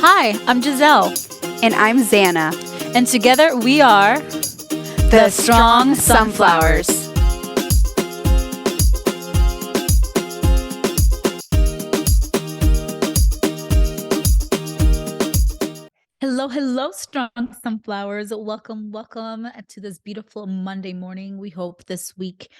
Hi, I'm Giselle. And I'm Xana. And together we are The Strong Sunflowers. Hello, Strong Sunflowers. Welcome to this beautiful Monday morning. We hope this week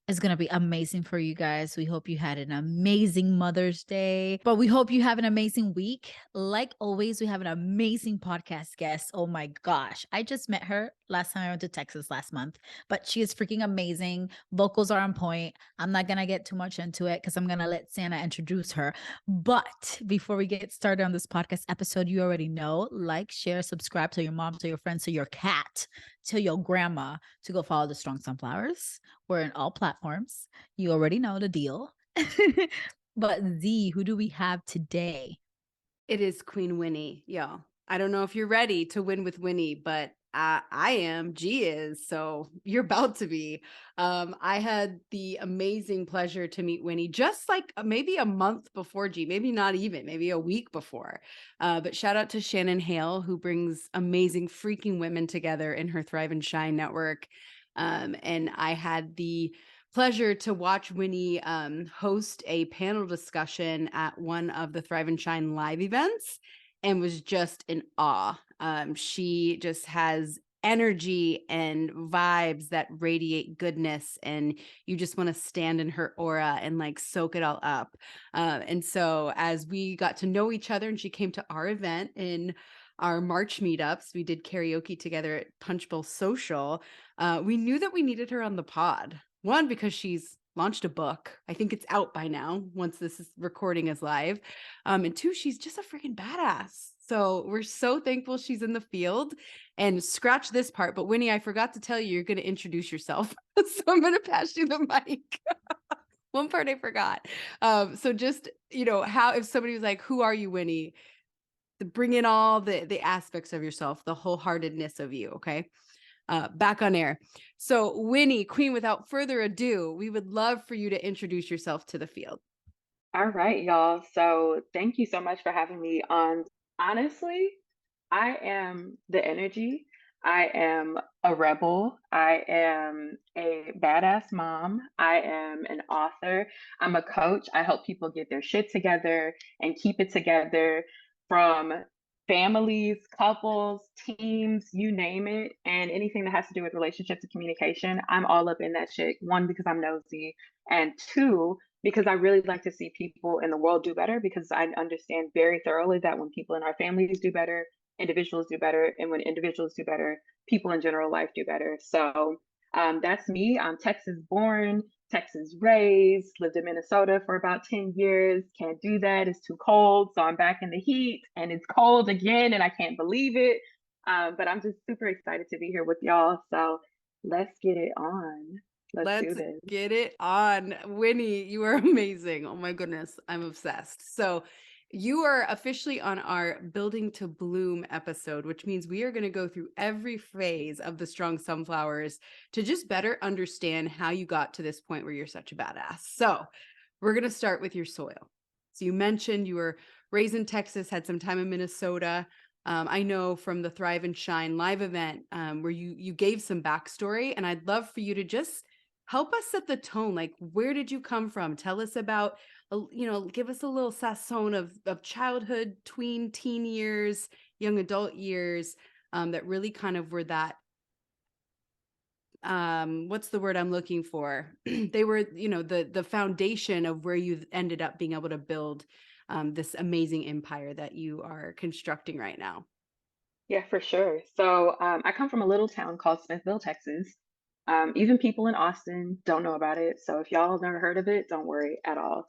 is going to be amazing for you guys. We hope you had an amazing Mother's Day, but we hope you have an amazing week. Like always, we have an amazing podcast guest. Oh my gosh. I just met her last time I went to Texas last month, but she is freaking amazing. Vocals are on point. I'm not going to get too much into it because I'm going to let Santa introduce her. But before we get started on this podcast episode, you already know, like, share, subscribe, to your mom, to your friends, to your cat, to your grandma to go follow the Strong Sunflowers. We're in all platforms. You already know the deal. But Z, who do we have today? It is Queen Winnie, y'all. I don't know if you're ready to win with Winnie, but I am. G is, so you're about to be. I had the amazing pleasure to meet Winnie just like maybe a month before G, maybe not even, maybe a week before. But shout out to Shannon Hale, who brings amazing freaking women together in her Thrive and Shine network. And I had the pleasure to watch Winnie host a panel discussion at one of the Thrive and Shine live events and was just in awe. She just has energy and vibes that radiate goodness, and you just want to stand in her aura and like soak it all up. And so as we got to know each other and she came to our event in our March meetups, we did karaoke together at Punch Bowl Social. We knew that we needed her on the pod. One, because she's launched a book. I think it's out by now once this recording is live. And two, she's just a freaking badass. So we're so thankful she's in the field. And scratch this part, but Winnie, I forgot to tell you, you're going to introduce yourself. So I'm going to pass you the mic. One part I forgot. So just, how, if somebody was like, who are you, Winnie? To bring in all the aspects of yourself, the wholeheartedness of you. Okay. Back on air. So Winnie, Queen, without further ado, we would love for you to introduce yourself to the field. All right, y'all. So thank you so much for having me on. Honestly, I am the energy. I am a rebel. I am a badass mom. I am an author. I'm a coach. I help people get their shit together and keep it together, from families, couples, teams, you name it, and anything that has to do with relationships and communication. I'm all up in that shit. One, because I'm nosy, and two, because I really like to see people in the world do better, because I understand very thoroughly that when people in our families do better, individuals do better, and when individuals do better, people in general life do better. So that's me. I'm Texas born, Texas raised, lived in Minnesota for about 10 years. Can't do that. It's too cold. So I'm back in the heat and it's cold again and I can't believe it. But I'm just super excited to be here with y'all. So let's get it on. Let's do this. Get it on. Winnie, you are amazing. Oh my goodness, I'm obsessed. So you are officially on our Building to Bloom episode, which means we are going to go through every phase of the Strong Sunflowers to just better understand how you got to this point where you're such a badass. So we're going to start with your soil. So you mentioned you were raised in Texas, had some time in Minnesota. I know from the Thrive and Shine live event where you gave some backstory, and I'd love for you to just help us set the tone. Like, where did you come from? Tell us about, give us a little sazon of childhood, tween, teen years, young adult years that really kind of were that, what's the word I'm looking for? They were, the foundation of where you ended up being able to build this amazing empire that you are constructing right now. Yeah, for sure. So I come from a little town called Smithville, Texas. Even people in Austin don't know about it. So if y'all have never heard of it, don't worry at all.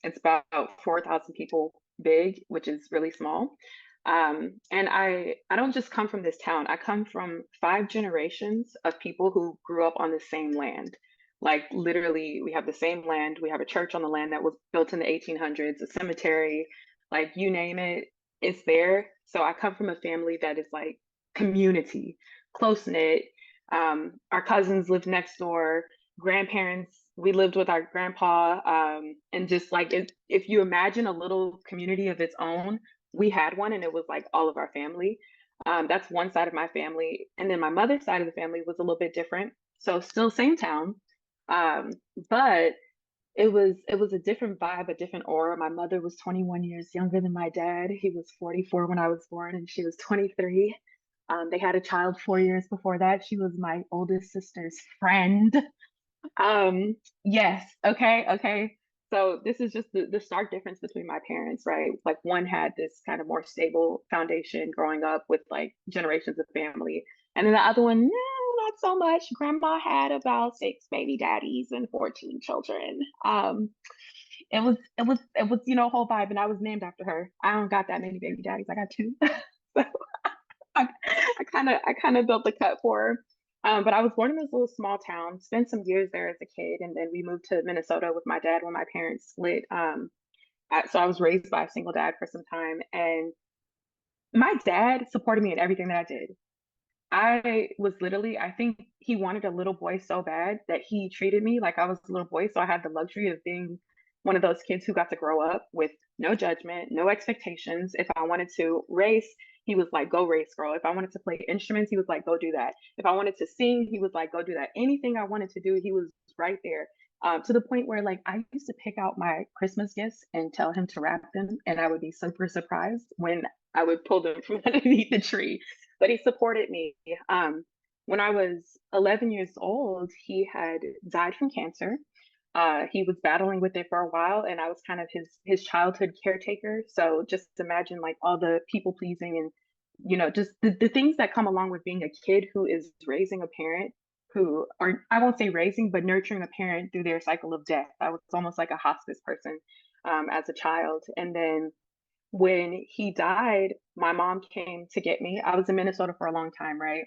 It's about 4,000 people big, which is really small. And I don't just come from this town. I come from 5 generations of people who grew up on the same land. Like literally, we have the same land. We have a church on the land that was built in the 1800s, a cemetery, like you name it, it's there. So I come from a family that is like community, close knit. Our cousins lived next door, grandparents, we lived with our grandpa. And just like if you imagine a little community of its own, we had one, and it was like all of our family. That's one side of my family. And then my mother's side of the family was a little bit different. So still same town. Um, but it was a different vibe, a different aura. My mother was 21 years younger than my dad. He was 44 when I was born, and she was 23. They had a child 4 years before that. She was my oldest sister's friend. Um, yes, okay, okay. So this is just the stark difference between my parents, right? Like one had this kind of more stable foundation growing up with like generations of family. And then the other one, no, not so much. Grandma had about six baby daddies and 14 children. It was, a whole vibe, and I was named after her. I don't got that many baby daddies. I got two. So I, I kind of built the cut for her. But I was born in this little small town, spent some years there as a kid, and then we moved to Minnesota with my dad when my parents split. So I was raised by a single dad for some time, and my dad supported me in everything that I did. I was literally, I think he wanted a little boy so bad that he treated me like I was a little boy. So I had the luxury of being one of those kids who got to grow up with no judgment, no expectations. If I wanted to race, he was like, go race, girl. If I wanted to play instruments, he was like, go do that. If I wanted to sing, he was like, go do that. Anything I wanted to do, he was right there. To the point where like I used to pick out my Christmas gifts and tell him to wrap them, and I would be super surprised when I would pull them from underneath the tree. But he supported me. When I was 11 years old, he had died from cancer. He was battling with it for a while, and I was kind of his childhood caretaker. So just imagine like all the people pleasing and just the things that come along with being a kid who is raising a parent who are, I won't say raising, but nurturing a parent through their cycle of death. I was almost like a hospice person as a child. And then when he died, my mom came to get me. I was in Minnesota for a long time, right?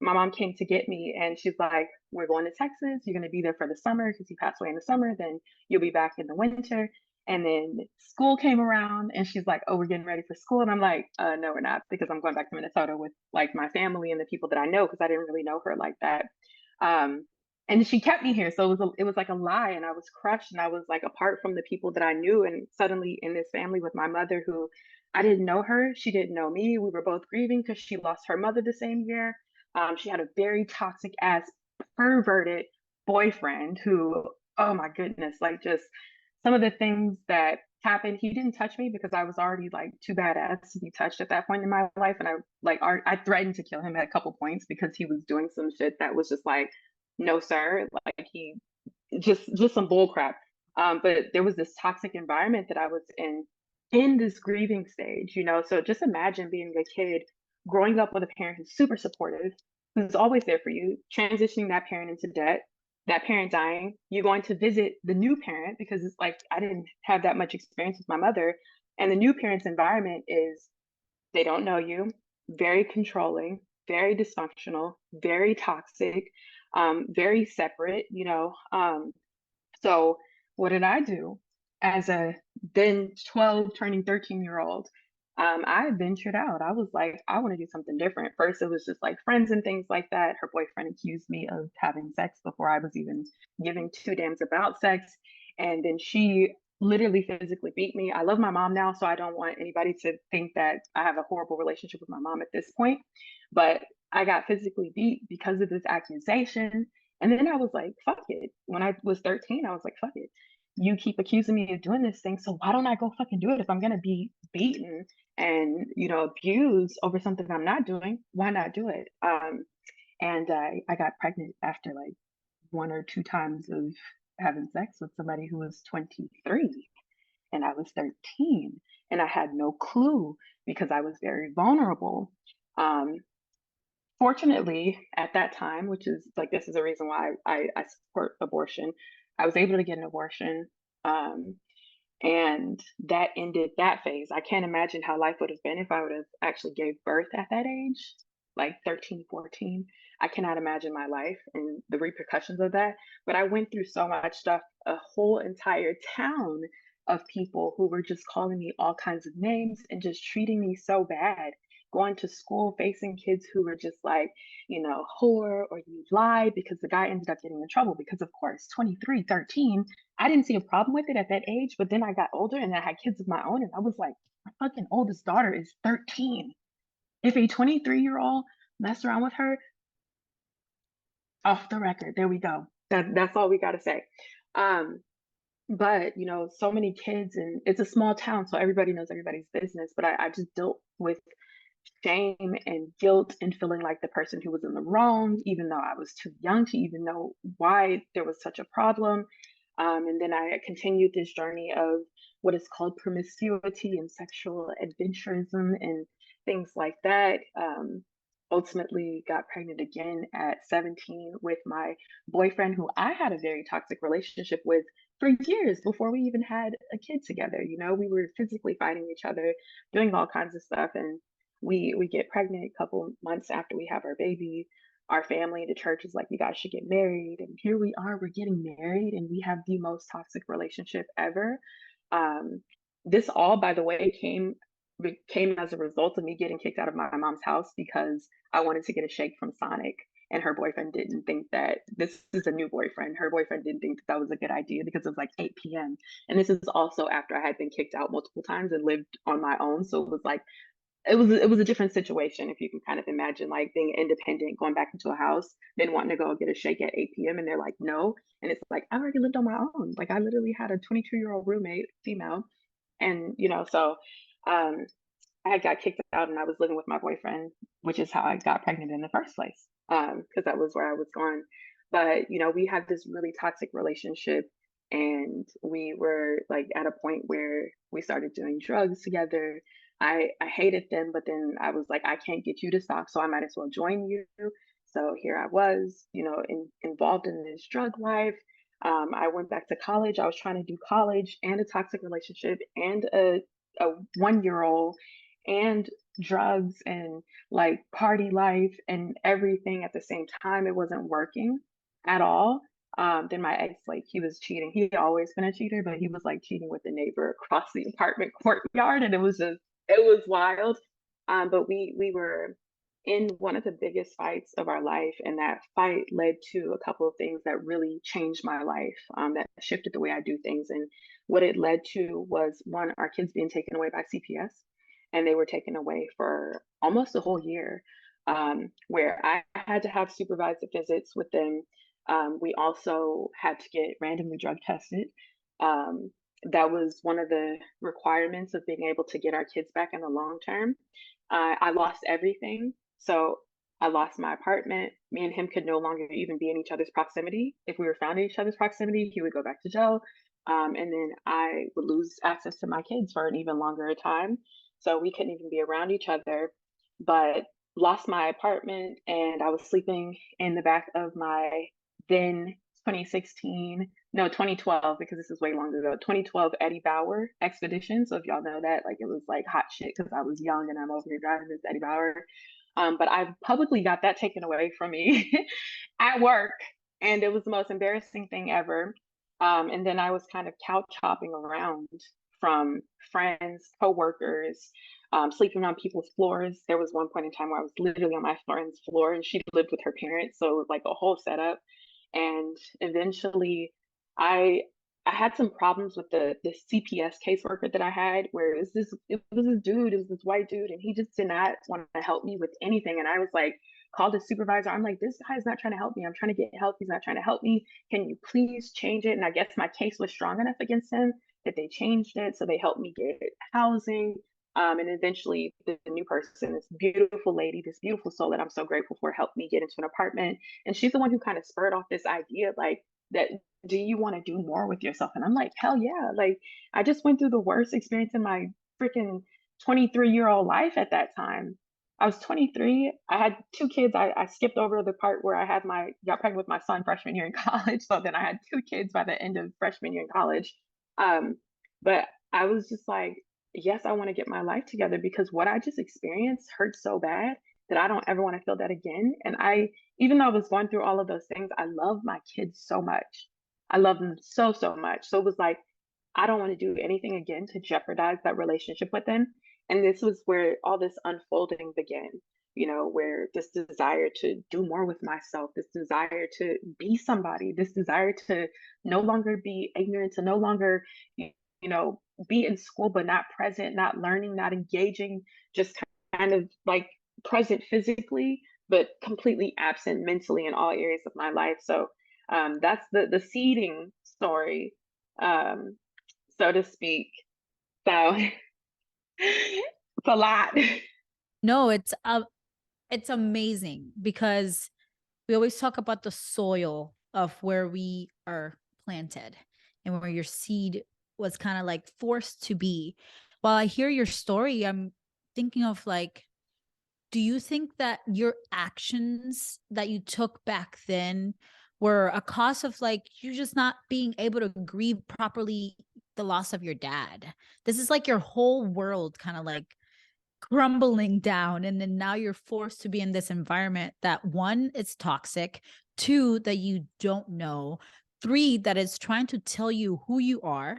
My mom came to get me, and she's like, we're going to Texas. You're going to be there for the summer because he passed away in the summer. Then you'll be back in the winter. And then school came around, and she's like, oh, we're getting ready for school. And I'm like, no, we're not, because I'm going back to Minnesota with like my family and the people that I know, because I didn't really know her like that. Um, and she kept me here. So it was like a lie, and I was crushed, and I was like apart from the people that I knew. And suddenly in this family with my mother, who I didn't know her, she didn't know me. We were both grieving because she lost her mother the same year. She had a very toxic ass, perverted boyfriend who, oh my goodness, like just some of the things that happened. He didn't touch me because I was already like too badass to be touched at that point in my life, and I threatened to kill him at a couple points because he was doing some shit that was just like, no sir, like he just some bull crap. But there was this toxic environment that I was in this grieving stage, So just imagine being a kid growing up with a parent who's super supportive, who's always there for you, transitioning that parent into debt, that parent dying, you're going to visit the new parent because it's like I didn't have that much experience with my mother. And the new parent's environment is they don't know you, very controlling, very dysfunctional, very toxic, very separate. So what did I do as a then 12 turning 13-year-old? I ventured out. I was like, I want to do something different. First, it was just like friends and things like that. Her boyfriend accused me of having sex before I was even giving two damns about sex. And then she literally physically beat me. I love my mom now, so I don't want anybody to think that I have a horrible relationship with my mom at this point. But I got physically beat because of this accusation. And then I was like, fuck it. When I was 13, I was like, fuck it. You keep accusing me of doing this thing, so why don't I go fucking do it? If I'm gonna be beaten and abused over something I'm not doing, why not do it? And I got pregnant after like one or two times of having sex with somebody who was 23 and I was 13, and I had no clue because I was very vulnerable. Um, Fortunately, at that time, which is like, this is a reason why I support abortion, I was able to get an abortion. Um, and that ended that phase. I can't imagine how life would have been if I would have actually gave birth at that age, like 13, 14. I cannot imagine my life and the repercussions of that. But I went through so much stuff, a whole entire town of people who were just calling me all kinds of names and just treating me so bad. going to school facing kids who were just like, whore, or you lied, because the guy ended up getting in trouble because, of course, 23, 13. I didn't see a problem with it at that age, but then I got older and I had kids of my own, and I was like, my fucking oldest daughter is 13. If a 23-year-old messed around with her, off the record, there we go. That's all we got to say. Um, but so many kids, and it's a small town, so everybody knows everybody's business. But I just dealt with shame and guilt and feeling like the person who was in the wrong, even though I was too young to even know why there was such a problem. And then I continued this journey of what is called promiscuity and sexual adventurism and things like that. Ultimately got pregnant again at 17 with my boyfriend, who I had a very toxic relationship with for years before we even had a kid together. We were physically fighting each other, doing all kinds of stuff. And we get pregnant a couple months after we have our baby. Our family, the church, is like, you guys should get married. And here we are, we're getting married, and we have the most toxic relationship ever. This all, by the way, came as a result of me getting kicked out of my mom's house because I wanted to get a shake from Sonic. And her boyfriend didn't think that, this is a new boyfriend. Her boyfriend didn't think that was a good idea because it was like 8 p.m. And this is also after I had been kicked out multiple times and lived on my own. So it was like, it was a different situation, if you can kind of imagine, like being independent, going back into a house, then wanting to go get a shake at 8 p.m. and they're like, no. And it's like, I already lived on my own. Like, I literally had a 22-year-old roommate, female. And, so I got kicked out and I was living with my boyfriend, which is how I got pregnant in the first place, because that was where I was going. But, we had this really toxic relationship, and we were like at a point where we started doing drugs together. I hated them, but then I was like, I can't get you to stop, so I might as well join you. So here I was, involved in this drug life. I went back to college. I was trying to do college and a toxic relationship and a 1-year-old and drugs and like party life and everything at the same time. It wasn't working at all. Then my ex, like, he was cheating. He had always been a cheater, but he was like cheating with the neighbor across the apartment courtyard, and it was wild. But we were in one of the biggest fights of our life, and that fight led to a couple of things that really changed my life, that shifted the way I do things. And what it led to was, one, our kids being taken away by CPS, and they were taken away for almost a whole year, where I had to have supervised visits with them. We also had to get randomly drug tested. That was one of the requirements of being able to get our kids back in the long term. I lost everything. So I lost my apartment. Me and him could no longer even be in each other's proximity. If we were found in each other's proximity, he would go back to jail. And then I would lose access to my kids for an even longer time. So we couldn't even be around each other, but lost my apartment, and I was sleeping in the back of my then 2016, no, 2012, because this is way longer ago, 2012 Eddie Bauer expedition. So if y'all know that, like, it was like hot shit because I was young and I'm over here driving this Eddie Bauer. But I publicly got that taken away from me at work, and it was the most embarrassing thing ever. And then I was kind of couch hopping around from friends, coworkers, sleeping on people's floors. There was one point in time where I was literally on my friend's floor, and she lived with her parents, so it was like a whole setup. And eventually, I I had some problems with the CPS caseworker that I had, where it was this dude, it was this white dude, and he just did not want to help me with anything. And I was like, called the supervisor. I'm like, this guy is not trying to help me. I'm trying to get help. He's not trying to help me. Can you please change it? And I guess my case was strong enough against him that they changed it. So they helped me get housing. And eventually the new person, this beautiful lady, this beautiful soul that I'm so grateful for, helped me get into an apartment. And she's the one who kind of spurred off this idea, like, that, do you want to do more with yourself? And I'm like, hell yeah. Like, I just went through the worst experience in my freaking 23-year-old life at that time. I was 23. I had 2 kids. I skipped over the part where got pregnant with my son freshman year in college. So then I had 2 kids by the end of freshman year in college. But I was just like, yes, I want to get my life together, because what I just experienced hurt so bad that I don't ever want to feel that again. And even though I was going through all of those things, I love my kids so much. I love them so, so much. So it was like, I don't want to do anything again to jeopardize that relationship with them. And this was where all this unfolding began, where this desire to do more with myself, this desire to be somebody, this desire to no longer be ignorant, to no longer, you know, be in school, but not present, not learning, not engaging, just kind of like present physically, but completely absent mentally in all areas of my life. So that's the seeding story, um, so to speak. So it's a lot. No, it's amazing because we always talk about the soil of where we are planted and where your seed was kind of like forced to be. While I hear your story, I'm thinking of like, do you think that your actions that you took back then were a cause of like you just not being able to grieve properly the loss of your dad? This is like your whole world kind of like crumbling down, and then now you're forced to be in this environment that, one, it's toxic, two, that you don't know, three, that is trying to tell you who you are,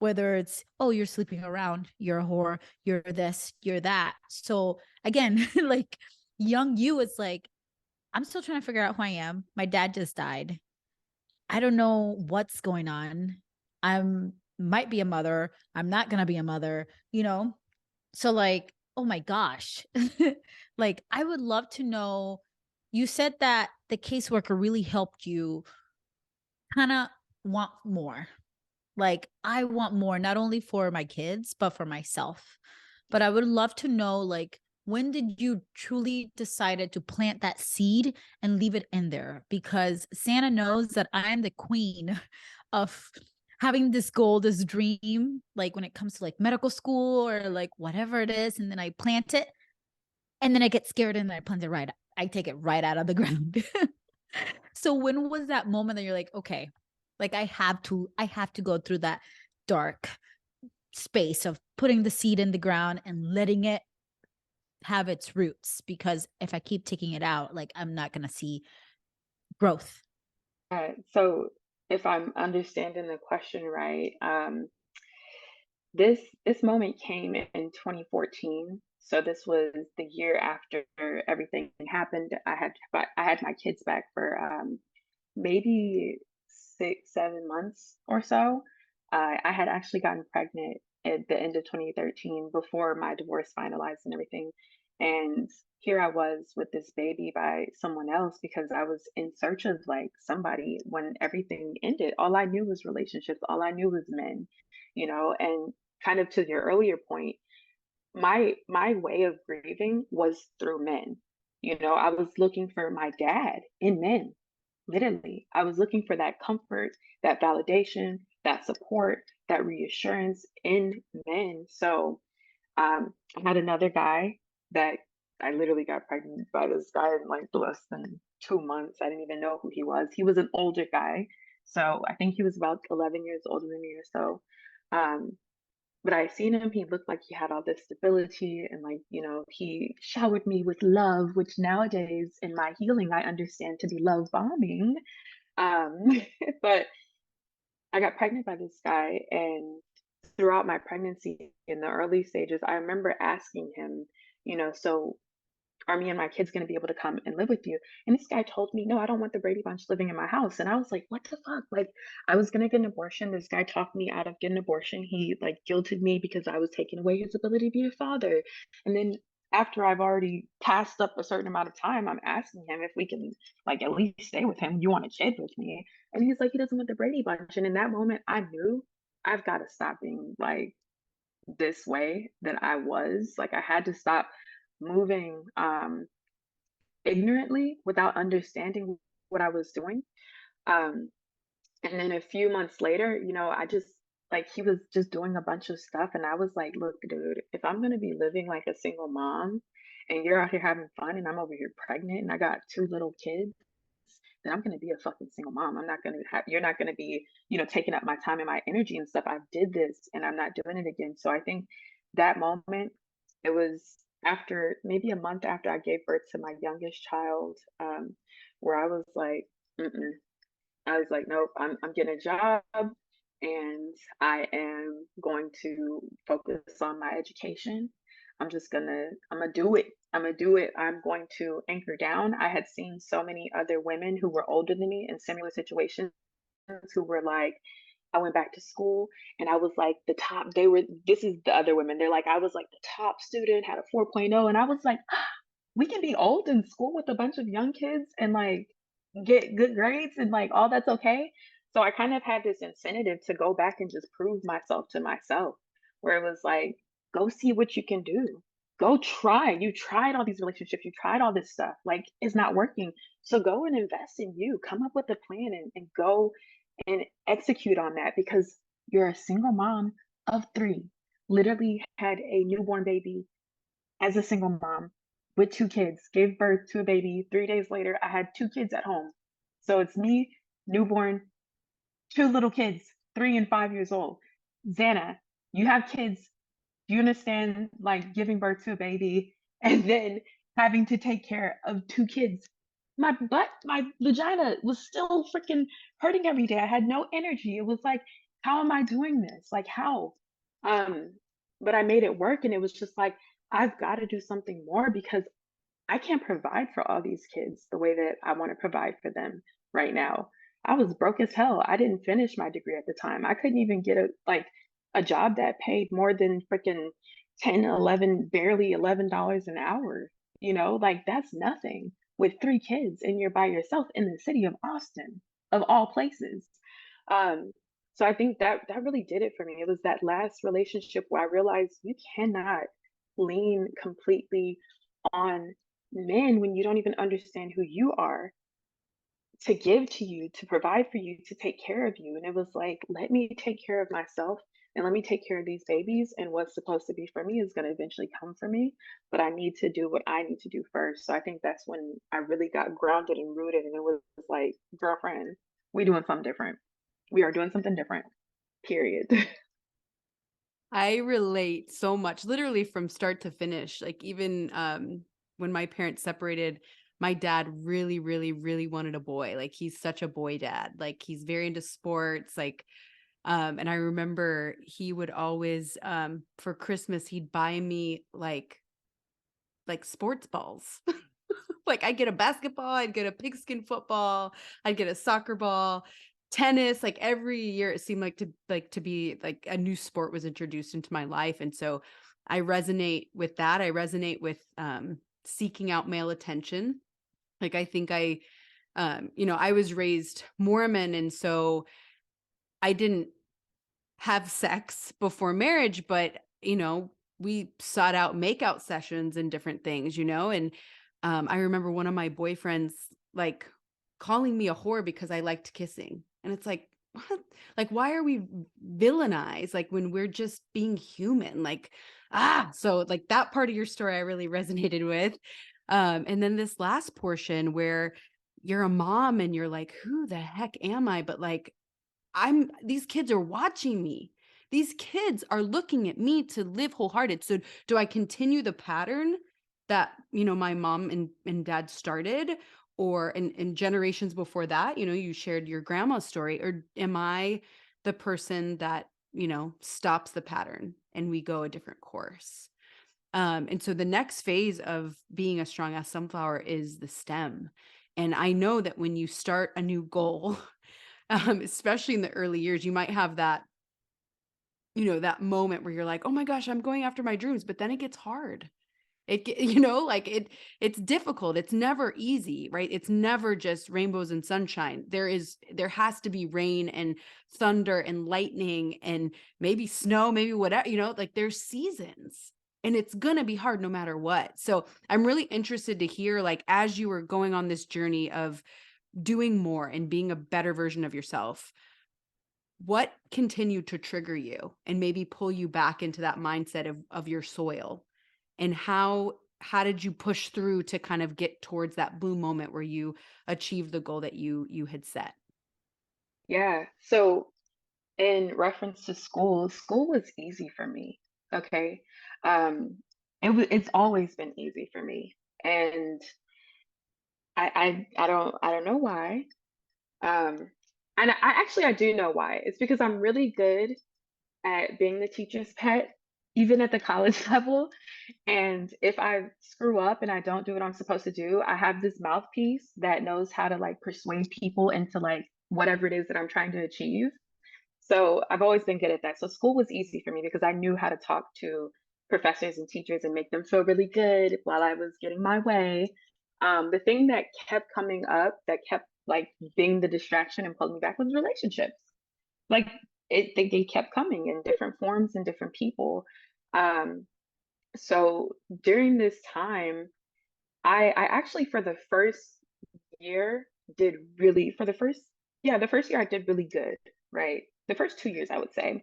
whether it's, oh, you're sleeping around, you're a whore, you're this, you're that. So again, like young you is like, I'm still trying to figure out who I am. My dad just died. I don't know what's going on. I'm might be a mother, I'm not gonna be a mother, so like, oh my gosh. Like I would love to know, you said that the caseworker really helped you kind of want more. Like I want more, not only for my kids, but for myself. But I would love to know, like, when did you truly decided to plant that seed and leave it in there? Because Santa knows that I am the queen of having this goal, this dream, like when it comes to like medical school or like whatever it is. And then I plant it and then I get scared and I plant it right. I take it right out of the ground. So when was that moment that you're like, okay, like I have to go through that dark space of putting the seed in the ground and letting it have its roots, because if I keep taking it out, like I'm not going to see growth. So if I'm understanding the question right, this moment came in 2014. So this was the year after everything happened. I had my kids back for maybe 6, 7 months or so. I had actually gotten pregnant at the end of 2013 before my divorce finalized and everything. And here I was with this baby by someone else because I was in search of like somebody when everything ended. All I knew was relationships, all I knew was men, and kind of to your earlier point, my way of grieving was through men. I was looking for my dad in men. Literally, I was looking for that comfort, that validation, that support, that reassurance in men. So I had another guy that I literally got pregnant by this guy in like less than 2 months. I didn't even know who he was. He was an older guy. So I think he was about 11 years older than me or so. Um, but I seen him, he looked like he had all this stability and like, he showered me with love, which nowadays in my healing, I understand to be love bombing. Um, but I got pregnant by this guy, and throughout my pregnancy in the early stages, I remember asking him, so are me and my kids going to be able to come and live with you? And this guy told me, no, I don't want the Brady Bunch living in my house. And I was like, what the fuck? Like, I was going to get an abortion. This guy talked me out of getting an abortion. He like guilted me because I was taking away his ability to be a father. And then after I've already passed up a certain amount of time, I'm asking him if we can like at least stay with him. You want a kid with me? And he's like, he doesn't want the Brady Bunch. And in that moment, I knew I've got to stop being like this way that I was. Like, I had to stop moving ignorantly without understanding what I was doing. Um, and then a few months later, I just like he was just doing a bunch of stuff, and I was like, "Look, dude, if I'm gonna be living like a single mom, and you're out here having fun, and I'm over here pregnant, and I got two little kids, then I'm gonna be a fucking single mom. I'm not gonna have you're not gonna be, taking up my time and my energy and stuff. I did this, and I'm not doing it again." So I think that moment, it was after maybe a month after I gave birth to my youngest child, where I was like, Mm-mm. I was like, nope, I'm getting a job. and I am going to focus on my education. I'm gonna do it. I'm gonna do it. I'm going to anchor down. I had seen so many other women who were older than me in similar situations who were like, I went back to school and I was like the top, this is the other women. They're like, I was like the top student, had a 4.0. And I was like, we can be old in school with a bunch of young kids and like get good grades and like all that's okay. So I kind of had this incentive to go back and just prove myself to myself, where it was like, go see what you can do. Go try. You tried all these relationships, you tried all this stuff, like it's not working. So go and invest in you. Come up with a plan and go and execute on that because you're a single mom of three, literally had a newborn baby as a single mom with two kids, gave birth to a baby. 3 days later, I had two kids at home. So it's me, newborn, two little kids, 3 and 5 years old. Xana, you have kids. Do you understand like giving birth to a baby and then having to take care of two kids? My butt, my vagina was still freaking hurting every day. I had no energy. It was like, how am I doing this? Like, how? Um, but I made it work, and it was just like, I've got to do something more because I can't provide for all these kids the way that I want to provide for them right now. I was broke as hell. I didn't finish my degree at the time. I couldn't even get a job that paid more than freaking 10, 11, barely $11 an hour. Like that's nothing with three kids and you're by yourself in the city of Austin, of all places. Um, so I think that really did it for me. It was that last relationship where I realized you cannot lean completely on men when you don't even understand who you are to give to you, to provide for you, to take care of you. And it was like, let me take care of myself and let me take care of these babies. And what's supposed to be for me is going to eventually come for me. But I need to do what I need to do first. So I think that's when I really got grounded and rooted. And it was like, girlfriend, we doing something different. We are doing something different, period. I relate so much, literally from start to finish. Like even when my parents separated, my dad really, really, really wanted a boy. Like he's such a boy dad. Like he's very into sports. And I remember he would always for Christmas he'd buy me like sports balls. Like I'd get a basketball, I'd get a pigskin football, I'd get a soccer ball, tennis. Like every year it seemed to be like a new sport was introduced into my life. And so I resonate with that. I resonate with seeking out male attention. Like I think I was raised Mormon, and so I didn't have sex before marriage, but we sought out makeout sessions and different things, and I remember one of my boyfriends like calling me a whore because I liked kissing. And it's like, what? Like, why are we villainized? Like when we're just being human, so like that part of your story I really resonated with. And then this last portion where you're a mom and you're like, who the heck am I? But like, these kids are watching me. These kids are looking at me to live wholehearted. So do I continue the pattern that, my mom and dad started, or in generations before that, you shared your grandma's story, or am I the person that, stops the pattern and we go a different course? And so the next phase of being a strong ass sunflower is the stem. And I know that when you start a new goal, especially in the early years, you might have that, that moment where you're like, oh my gosh, I'm going after my dreams, but then it gets hard. It's difficult. It's never easy, right? It's never just rainbows and sunshine. There has to be rain and thunder and lightning and maybe snow, maybe whatever, like there's seasons. And it's going to be hard no matter what. So I'm really interested to hear, like, as you were going on this journey of doing more and being a better version of yourself, what continued to trigger you and maybe pull you back into that mindset of your soil? And how did you push through to kind of get towards that boom moment where you achieved the goal that you had set? Yeah. So in reference to school was easy for me. Okay. Um, it's always been easy for me. And I don't know why. Um, And I do know why. It's because I'm really good at being the teacher's pet, even at the college level. And if I screw up and I don't do what I'm supposed to do, I have this mouthpiece that knows how to like persuade people into like whatever it is that I'm trying to achieve. So I've always been good at that. So school was easy for me because I knew how to talk to professors and teachers and make them feel really good while I was getting my way. The thing that kept coming up, that kept like being the distraction and pulling me back, was relationships. Like they kept coming in different forms and different people. Um, so during this time, I actually for the first year did really for the first yeah the first year I did really good, right? The first 2 years I would say,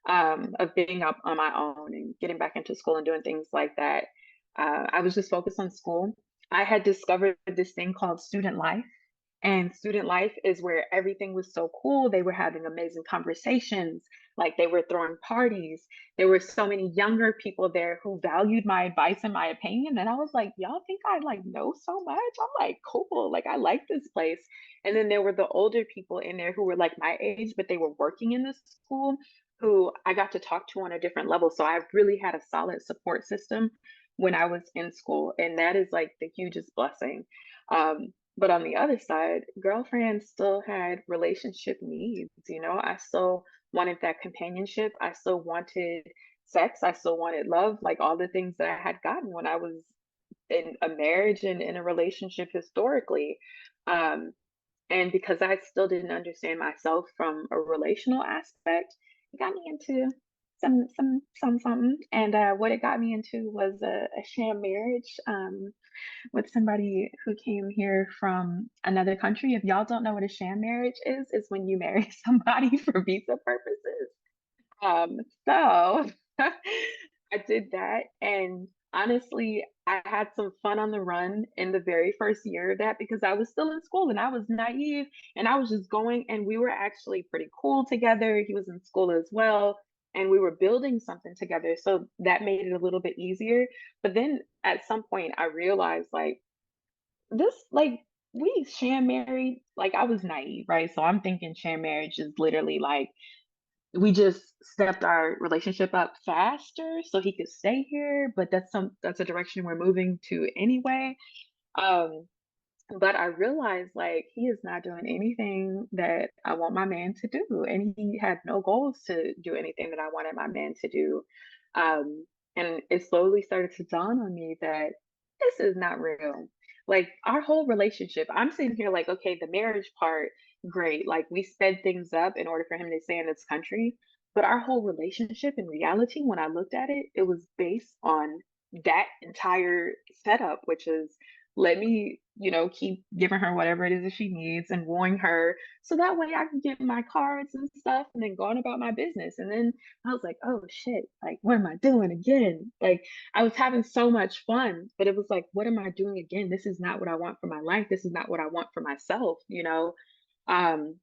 of being up on my own and getting back into school and doing things like that. I was just focused on school. I had discovered this thing called student life. And student life is where everything was so cool. They were having amazing conversations, like they were throwing parties. There were so many younger people there who valued my advice and my opinion. And I was like, y'all think I like know so much? I'm like, cool, like I like this place. And then there were the older people in there who were like my age, but they were working in this school who I got to talk to on a different level. So I really had a solid support system when I was in school. And that is like the hugest blessing. But on the other side, girlfriends still had relationship needs. I still wanted that companionship. I still wanted sex. I still wanted love, like all the things that I had gotten when I was in a marriage and in a relationship historically. Um, and because I still didn't understand myself from a relational aspect, it got me into something. And what it got me into was a sham marriage. With somebody who came here from another country. If y'all don't know what a sham marriage is when you marry somebody for visa purposes. Um, so I did that, and honestly, I had some fun on the run in the very first year of that because I was still in school and I was naive and I was just going, and we were actually pretty cool together. He was in school as well, and we were building something together. So that made it a little bit easier. But then at some point, I realized like this, like, we sham married, like I was naive, right? So I'm thinking sham marriage is literally like we just stepped our relationship up faster so he could stay here, but that's a direction we're moving to anyway. Um, but I realized like he is not doing anything that I want my man to do, and he had no goals to do anything that I wanted my man to do. And it slowly started to dawn on me that this is not real. Like our whole relationship, I'm sitting here like, okay, the marriage part, great. Like we sped things up in order for him to stay in this country. But our whole relationship in reality, when I looked at it, it was based on that entire setup, which is let me, keep giving her whatever it is that she needs and wooing her so that way I can get my cards and stuff and then going about my business. And then I was like, oh shit, like, what am I doing again? Like, I was having so much fun, but it was like, what am I doing again? This is not what I want for my life. This is not what I want for myself. Um,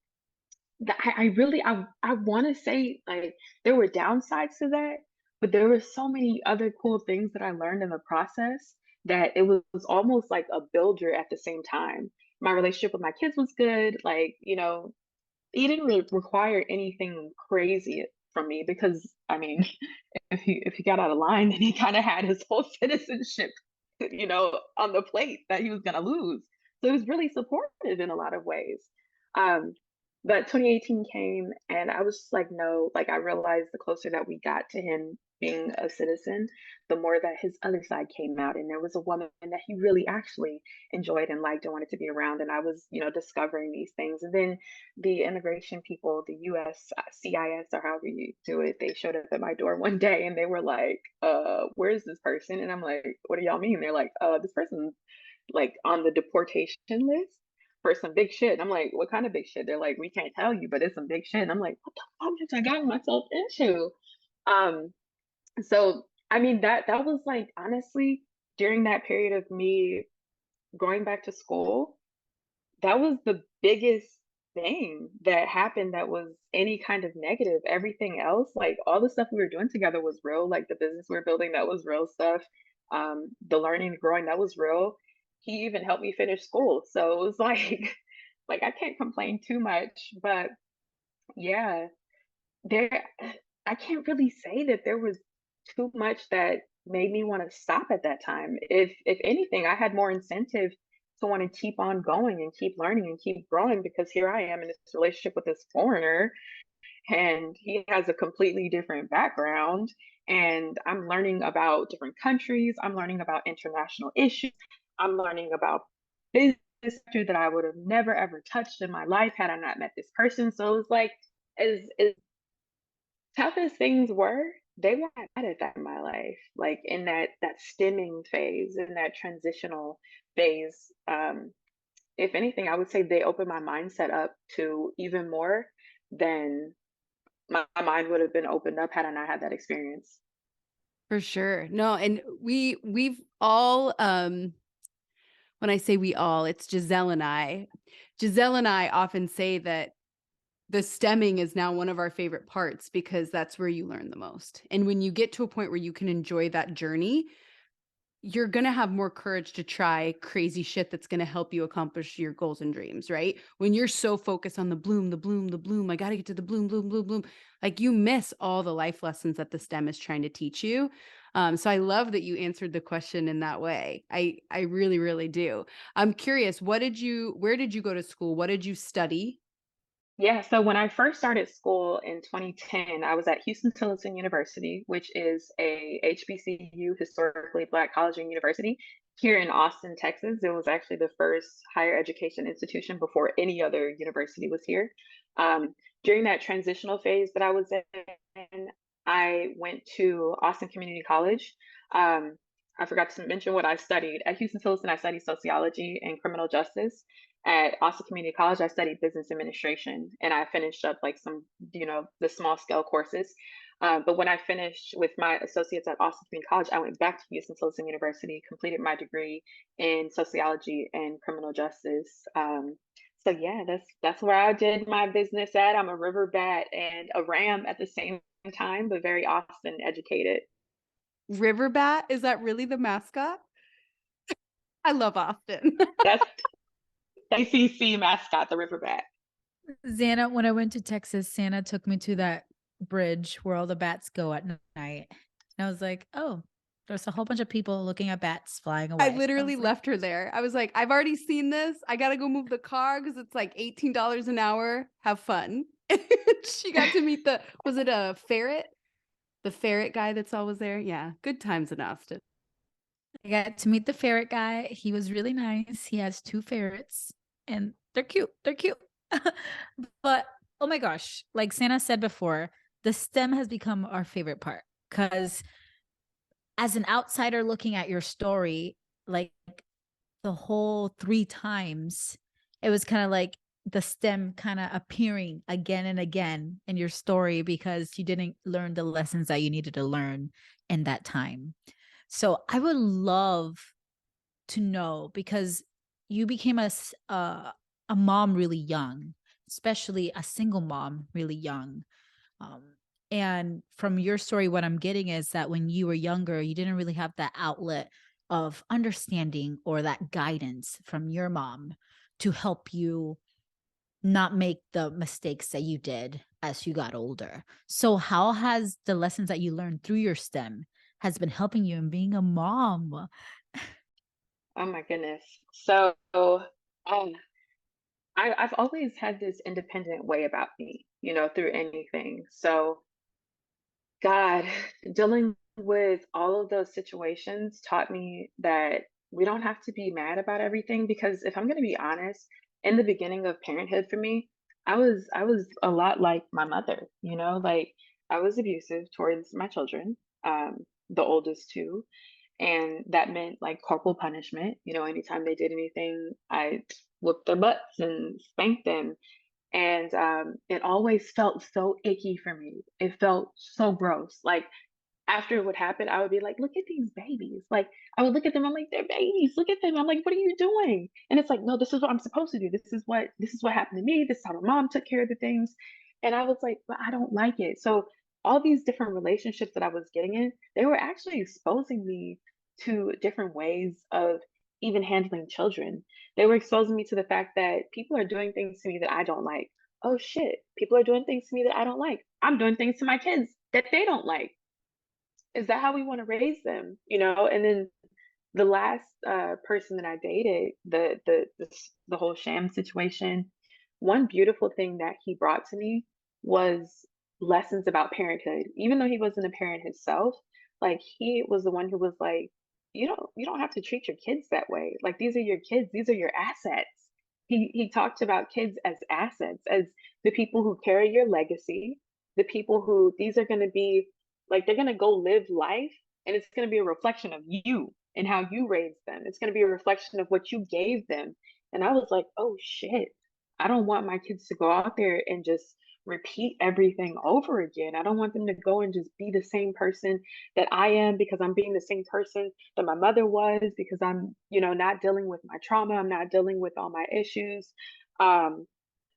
I really I want to say like there were downsides to that, but there were so many other cool things that I learned in the process that it was almost like a builder at the same time. My relationship with my kids was good. Like, he didn't really require anything crazy from me because I mean, if he got out of line, then he kind of had his whole citizenship, on the plate that he was gonna lose. So it was really supportive in a lot of ways. Um, but 2018 came and I was just like, no, like I realized the closer that we got to him being a citizen, the more that his other side came out. And there was a woman that he really actually enjoyed and liked and wanted to be around. And I was, discovering these things. And then the immigration people, the US CIS or however you do it, they showed up at my door one day and they were like, where's this person? And I'm like, what do y'all mean? They're like, this person's like on the deportation list for some big shit. I'm like, what kind of big shit? They're like, we can't tell you, but it's some big shit. And I'm like, what the fuck have I gotten myself into? Um, so I mean that was like honestly during that period of me going back to school, that was the biggest thing that happened that was any kind of negative. Everything else, like all the stuff we were doing together was real, like the business we were building, that was real stuff. The learning, the growing, that was real. He even helped me finish school. So it was like Like, I can't complain too much, but yeah, there I can't really say that there was too much that made me wanna stop at that time. If anything, I had more incentive to wanna keep on going and keep learning and keep growing because here I am in this relationship with this foreigner, and he has a completely different background, and I'm learning about different countries, I'm learning about international issues, I'm learning about business sector that I would have never ever touched in my life had I not met this person. So it was like, as tough as things were, they weren't bad at that in my life. Like in that stemming phase, in that transitional phase. If anything, I would say they opened my mindset up to even more than my mind would have been opened up had I not had that experience. For sure. No, and we've all when I say we all, it's Giselle and I. Giselle and I often say that the stemming is now one of our favorite parts because that's where you learn the most. And when you get to a point where you can enjoy that journey, you're going to have more courage to try crazy shit that's going to help you accomplish your goals and dreams, right? When you're so focused on the bloom, the bloom, the bloom, I got to get to the bloom, bloom, bloom, bloom. Like you miss all the life lessons that the STEM is trying to teach you. So I love that you answered the question in that way. I really, really do. I'm curious, where did you go to school? What did you study? Yeah, so when I first started school in 2010, I was at Houston University, which is a HBCU, historically Black college and university, here in Austin, Texas. It was actually the first higher education institution before any other university was here. During that transitional phase that I was in, I went to Austin Community College. I forgot to mention what I studied. At Houston Tilson, I studied sociology and criminal justice. At Austin Community College, I studied business administration, and I finished up like some, the small scale courses. But when I finished with my associates at Austin Community College, I went back to Houston Tilson University, completed my degree in sociology and criminal justice. So yeah, that's where I did my business at. I'm a river bat and a ram at the same time, but very Austin educated. Riverbat? Is that really the mascot? I love Austin. That's ACC mascot, the river bat. Xana, when I went to Texas, Santa took me to that bridge where all the bats go at night. And I was like, oh, there's a whole bunch of people looking at bats flying I away. literally was like, left her there. I was like, I've already seen this. I gotta go move the car because it's like $18 an hour. Have fun. She got to meet was it a ferret? The ferret guy that's always there? Yeah, good times in Austin. I got to meet the ferret guy. He was really nice. He has two ferrets and they're cute. They're cute. But oh my gosh, like Santa said before, the STEM has become our favorite part because as an outsider looking at your story, like the whole 3 times, it was kind of like the STEM kind of appearing again and again in your story because you didn't learn the lessons that you needed to learn in that time. So I would love to know because you became a mom really young, especially a single mom really young. Um, and from your story, what I'm getting is that when you were younger, you didn't really have that outlet of understanding or that guidance from your mom to help you not make the mistakes that you did as you got older. So how has the lessons that you learned through your STEM has been helping you in being a mom? Oh my goodness. So, I've always had this independent way about me, through anything. So, God, dealing with all of those situations taught me that we don't have to be mad about everything because if I'm going to be honest, in the beginning of parenthood for me, I was a lot like my mother, like I was abusive towards my children, the oldest two, and that meant like corporal punishment. Anytime they did anything, I whooped their butts and spanked them. And it always felt so icky for me. It felt so gross. Like after it would happen, I would be like, look at these babies. Like I would look at them, I'm like, they're babies. Look at them. I'm like, what are you doing? And it's like, no, this is what I'm supposed to do. This is what happened to me. This is how my mom took care of the things. And I was like, but I don't like it. So all these different relationships that I was getting in, they were actually exposing me to different ways of even handling children. They were exposing me to the fact that people are doing things to me that I don't like. Oh shit, people are doing things to me that I don't like. I'm doing things to my kids that they don't like. Is that how we want to raise them? And then the last person that I dated, the whole sham situation, one beautiful thing that he brought to me was lessons about parenthood. Even though he wasn't a parent himself, like he was the one who was like, you don't have to treat your kids that way. Like these are your kids, these are your assets. He talked about kids as assets, as the people who carry your legacy, the people who these are going to be like they're going to go live life, and it's going to be a reflection of you and how you raised them. It's going to be a reflection of what you gave them. And I was like, oh shit, I don't want my kids to go out there and just repeat everything over again. I don't want them to go and just be the same person that I am because I'm being the same person that my mother was, because I'm, not dealing with my trauma. I'm not dealing with all my issues. Um,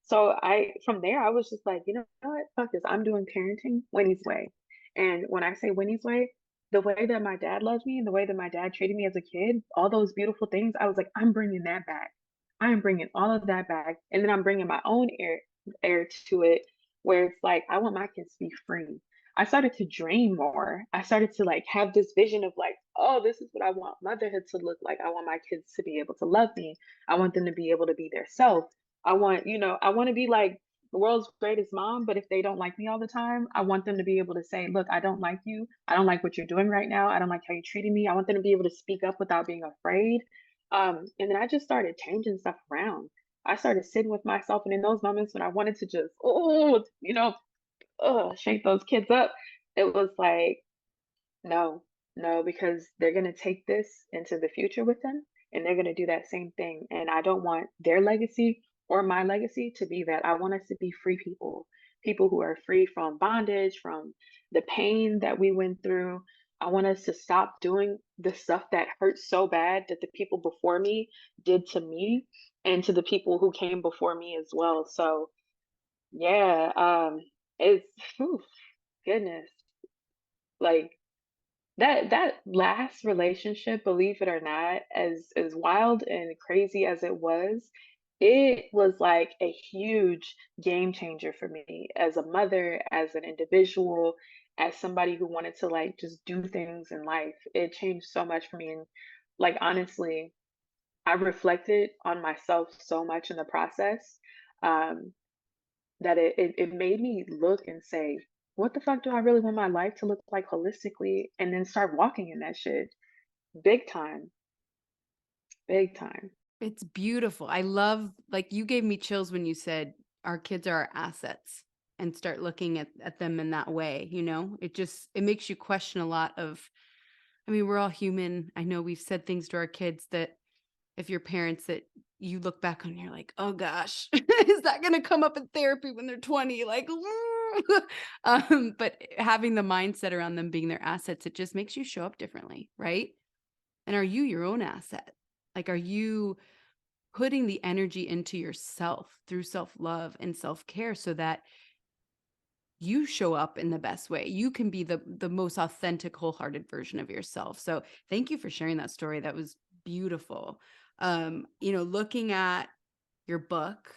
from there, I was just like, you know what? Fuck this. I'm doing parenting Winnie's way. And when I say Winnie's way, the way that my dad loves me and the way that my dad treated me as a kid, all those beautiful things, I was like, I'm bringing that back. I am bringing all of that back. And then I'm bringing my own air to it, where it's like, I want my kids to be free. I started to dream more. I started to like have this vision of like, oh, this is what I want motherhood to look like. I want my kids to be able to love me. I want them to be able to be their self. I want to be like the world's greatest mom, but if they don't like me all the time, I want them to be able to say, look, I don't like you. I don't like what you're doing right now. I don't like how you're treating me. I want them to be able to speak up without being afraid. And then I just started changing stuff around. I started sitting with myself, and in those moments when I wanted to just, shake those kids up, it was like, no, no, because they're going to take this into the future with them, and they're going to do that same thing. And I don't want their legacy or my legacy to be that. I want us to be free people, people who are free from bondage, from the pain that we went through. I want us to stop doing the stuff that hurts so bad that the people before me did to me and to the people who came before me as well. So, yeah, it's, whew, goodness, like that last relationship, believe it or not, as wild and crazy as it was like a huge game changer for me as a mother, as an individual, as somebody who wanted to like just do things in life. It changed so much for me. And like honestly, I reflected on myself so much in the process. Um, that it made me look and say, what the fuck do I really want my life to look like holistically? And then start walking in that shit. Big time. Big time. It's beautiful. I love, like, you gave me chills when you said our kids are our assets and start looking at them in that way. It makes you question a lot of, I mean, we're all human. I know we've said things to our kids that if you're parents that you look back on, and you're like, oh gosh, is that going to come up in therapy when they're 20? Like, but having the mindset around them being their assets, it just makes you show up differently, right? And are you your own asset? Like, are you putting the energy into yourself through self-love and self-care so that you show up in the best way? You can be the most authentic, wholehearted version of yourself. So thank you for sharing that story. That was beautiful. Looking at your book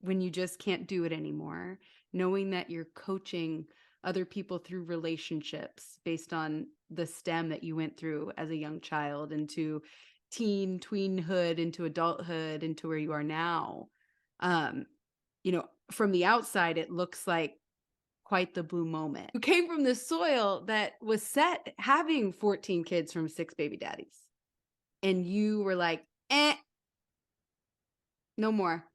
when you just can't do it anymore, knowing that you're coaching other people through relationships based on the stem that you went through as a young child into tweenhood, into adulthood, into where you are now. From the outside, it looks like quite the blue moment. You came from the soil that was set having 14 kids from 6 baby daddies. And you were like, no more.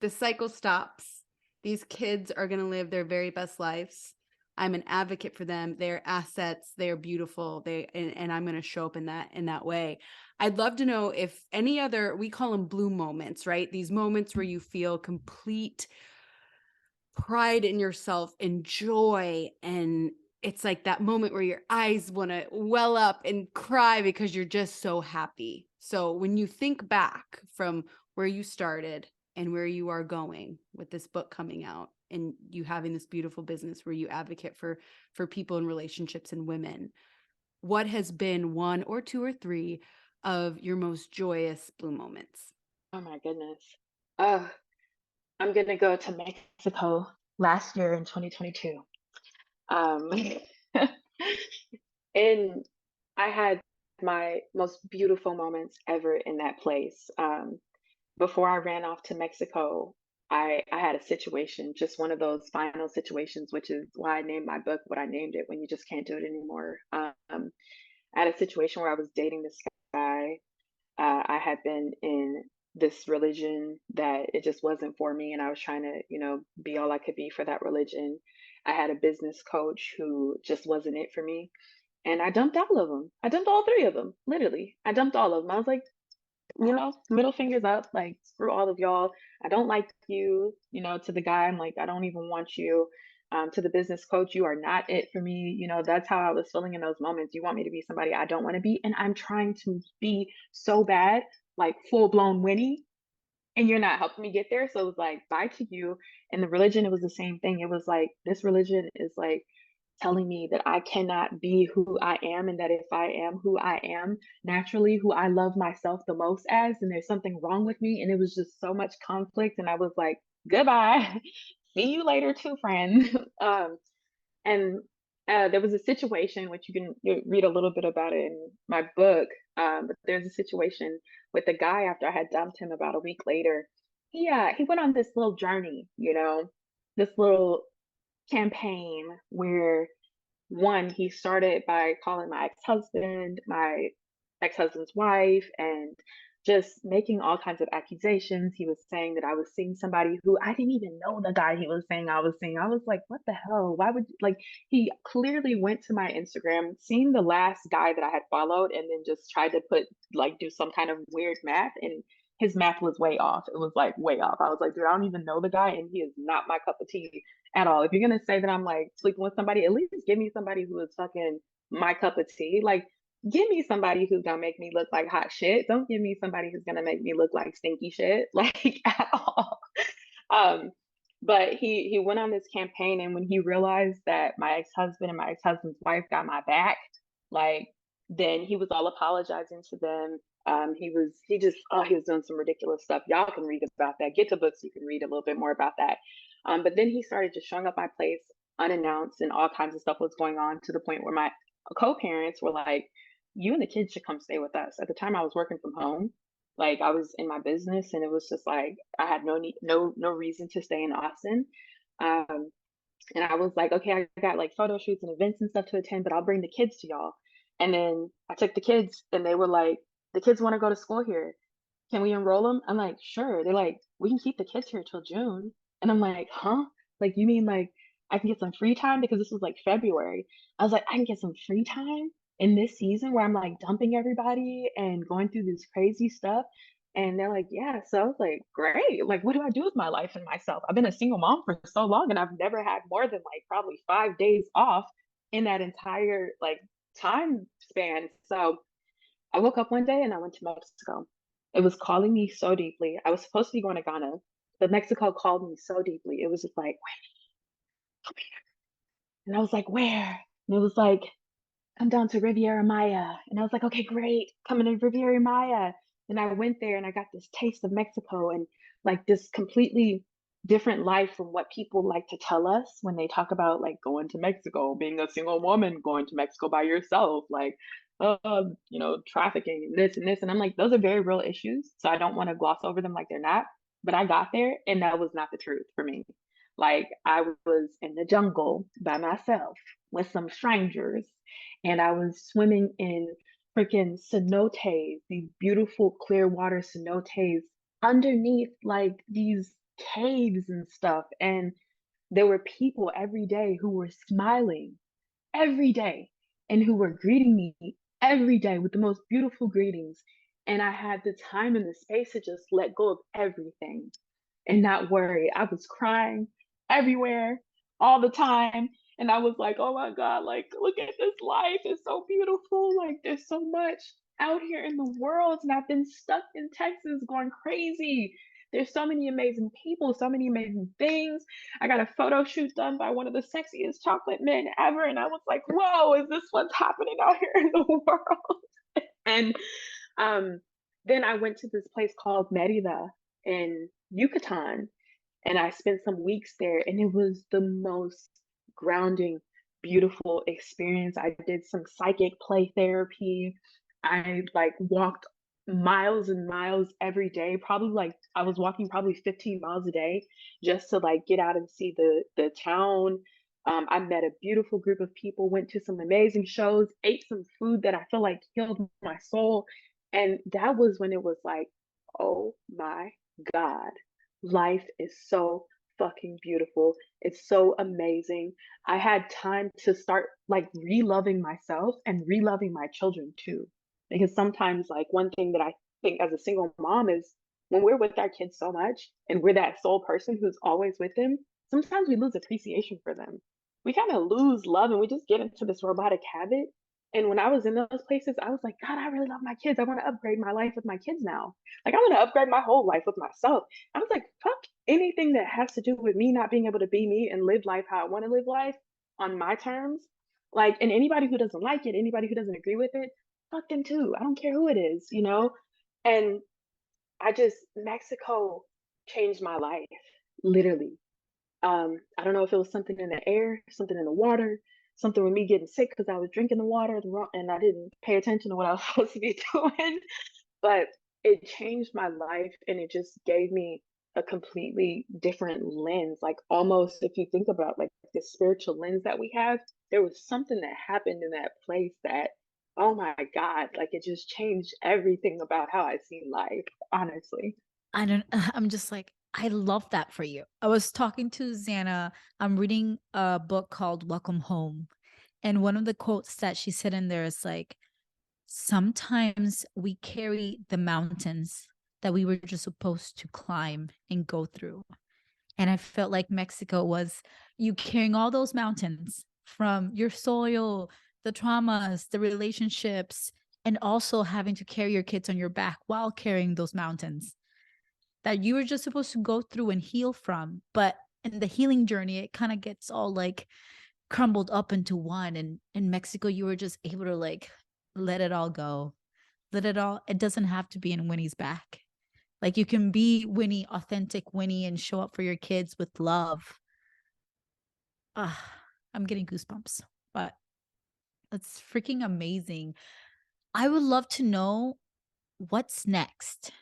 The cycle stops. These kids are going to live their very best lives. I'm an advocate for them. They're assets. They're beautiful. And I'm going to show up in that way. I'd love to know if any other, we call them blue moments, right? These moments where you feel complete pride in yourself and joy, and it's like that moment where your eyes want to well up and cry because you're just so happy. So when you think back from where you started and where you are going with this book coming out and you having this beautiful business where you advocate for people in relationships and women, what has been one or two or three of your most joyous blue moments? Oh my goodness. Uh, I'm gonna go to Mexico last year in 2022. Um, and I had my most beautiful moments ever in that place. Before I ran off to Mexico, I had a situation, just one of those final situations, which is why I named my book what I named it, when you just can't do it anymore. I had a situation where I was dating this guy. I had been in this religion that it just wasn't for me, and I was trying to, be all I could be for that religion. I had a business coach who just wasn't it for me, and I dumped all of them. I dumped all three of them, literally. I dumped all of them. I was like, middle fingers up, like, screw all of y'all. I don't like you, to the guy. I'm like, I don't even want you. To the business coach, you are not it for me. That's how I was feeling in those moments. You want me to be somebody I don't want to be. And I'm trying to be so bad, like full blown Winnie, and you're not helping me get there. So it was like, bye to you. And the religion, it was the same thing. It was like, this religion is like telling me that I cannot be who I am, and that if I am who I am naturally, who I love myself the most as, then there's something wrong with me. And it was just so much conflict. And I was like, goodbye. See you later, too, friend. And there was a situation which you read a little bit about it in my book. But there's a situation with the guy after I had dumped him about a week later. He went on this little journey, this little campaign where, one, he started by calling my ex-husband's wife, and just making all kinds of accusations. He was saying that I was seeing somebody who I didn't even know the guy he was saying I was seeing. I was like, what the hell? Why would, like, he clearly went to my Instagram, seen the last guy that I had followed, and then just tried to do some kind of weird math, and his math was way off. It was like way off. I was like, dude, I don't even know the guy, and he is not my cup of tea at all. If you're gonna say that I'm like sleeping with somebody, at least give me somebody who is fucking my cup of tea. Like, give me somebody who's gonna make me look like hot shit. Don't give me somebody who's gonna make me look like stinky shit, like, at all. Um, but he went on this campaign, and when he realized that my ex-husband and my ex-husband's wife got my back, like, then he was all apologizing to them. He was doing some ridiculous stuff. Y'all can read about that. Get the books, you can read a little bit more about that. But then he started just showing up my place unannounced, and all kinds of stuff was going on, to the point where my co-parents were like, you and the kids should come stay with us. At the time I was working from home. Like, I was in my business, and it was just like I had no need, no reason to stay in Austin. Um, and I was like, okay, I got like photo shoots and events and stuff to attend, but I'll bring the kids to y'all. And then I took the kids, and they were like, the kids want to go to school here. Can we enroll them? I'm like, sure. They're like, we can keep the kids here till June. And I'm like, huh? Like, you mean like I can get some free time? Because this was like February. I was like, I can get some free time in this season where I'm like dumping everybody and going through this crazy stuff. And they're like, yeah. So I was like, great. Like, what do I do with my life and myself? I've been a single mom for so long, and I've never had more than like probably 5 days off in that entire like time span. So I woke up one day and I went to Mexico. It was calling me so deeply. I was supposed to be going to Ghana, but Mexico called me so deeply. It was just like, wait, and I was like, where? And it was like, come down to Riviera Maya. And I was like, okay, great, coming to Riviera Maya. And I went there, and I got this taste of Mexico, and like this completely different life from what people like to tell us when they talk about like going to Mexico, being a single woman, going to Mexico by yourself, like, trafficking and this and this. And I'm like, those are very real issues. So I don't want to gloss over them like they're not. But I got there, and that was not the truth for me. Like, I was in the jungle by myself with some strangers, and I was swimming in freaking cenotes, these beautiful clear water cenotes underneath like these caves and stuff. And there were people every day who were smiling every day, and who were greeting me every day with the most beautiful greetings. And I had the time and the space to just let go of everything and not worry. I was crying everywhere all the time. And I was like, oh my God, like, look at this life. It's so beautiful. Like, there's so much out here in the world. And I've been stuck in Texas going crazy. There's so many amazing people, so many amazing things. I got a photo shoot done by one of the sexiest chocolate men ever. And I was like, whoa, is this what's happening out here in the world? And Um, then I went to this place called Merida in Yucatan, and I spent some weeks there, and it was the most grounding, beautiful experience. I did some psychic play therapy. I like walked miles and miles every day. Probably like I was walking probably 15 miles a day just to like get out and see the town. I met a beautiful group of people, went to some amazing shows, ate some food that I feel like healed my soul. And that was when it was like, oh my God, life is so fucking beautiful. It's so amazing. I had time to start like re-loving myself and re-loving my children too. Because sometimes like one thing that I think as a single mom is when we're with our kids so much and we're that sole person who's always with them, sometimes we lose appreciation for them. We kind of lose love and we just get into this robotic habit. And when I was in those places, I was like, God, I really love my kids. I want to upgrade my life with my kids now. Like, I want to upgrade my whole life with myself. I was like, fuck anything that has to do with me not being able to be me and live life how I want to live life on my terms. Like, and anybody who doesn't like it, anybody who doesn't agree with it, fuck them too. I don't care who it is, you know? And Mexico changed my life, literally. I don't know if it was something in the air, something in the water, something with me getting sick because I was drinking the water and I didn't pay attention to what I was supposed to be doing. But it changed my life and it just gave me a completely different lens. Like almost if you think about like the spiritual lens that we have, there was something that happened in that place that, oh my God, like it just changed everything about how I see life, honestly. I don't, I'm just like, I love that for you. I was talking to Xana. I'm reading a book called Welcome Home. And one of the quotes that she said in there is like, sometimes we carry the mountains that we were just supposed to climb and go through. And I felt like Mexico was you carrying all those mountains from your soil, the traumas, the relationships, and also having to carry your kids on your back while carrying those mountains that you were just supposed to go through and heal from. But in the healing journey, it kind of gets all like crumbled up into one. And in Mexico, you were just able to like let it all go. Let it all, it doesn't have to be in Winnie's back. Like you can be Winnie, authentic Winnie, and show up for your kids with love. Ah, I'm getting goosebumps, but it's freaking amazing. I would love to know what's next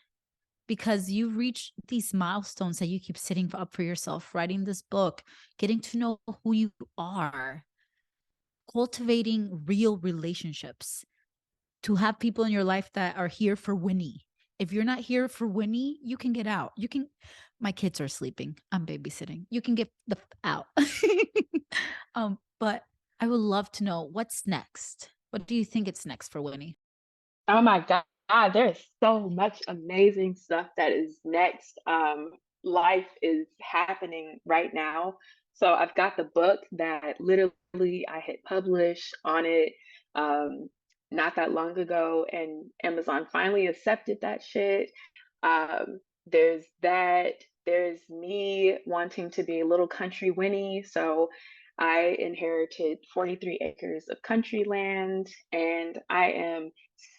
because you've reached these milestones that you keep setting up for yourself, writing this book, getting to know who you are, cultivating real relationships, to have people in your life that are here for Winnie. If you're not here for Winnie, you can get out. You can, my kids are sleeping. I'm babysitting. You can get the out. But I would love to know what's next. What do you think it's next for Winnie? Oh my God, there's so much amazing stuff that is next. Life is happening right now. So I've got the book that literally I had published on it not that long ago, and Amazon finally accepted that shit. There's that. There's me wanting to be a little country Winnie. So I inherited 43 acres of country land, and I am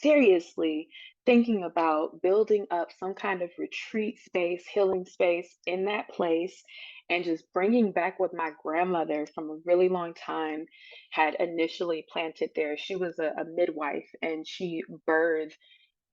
seriously thinking about building up some kind of retreat space, healing space in that place, and just bringing back what my grandmother from a really long time had initially planted there. She was a midwife and she birthed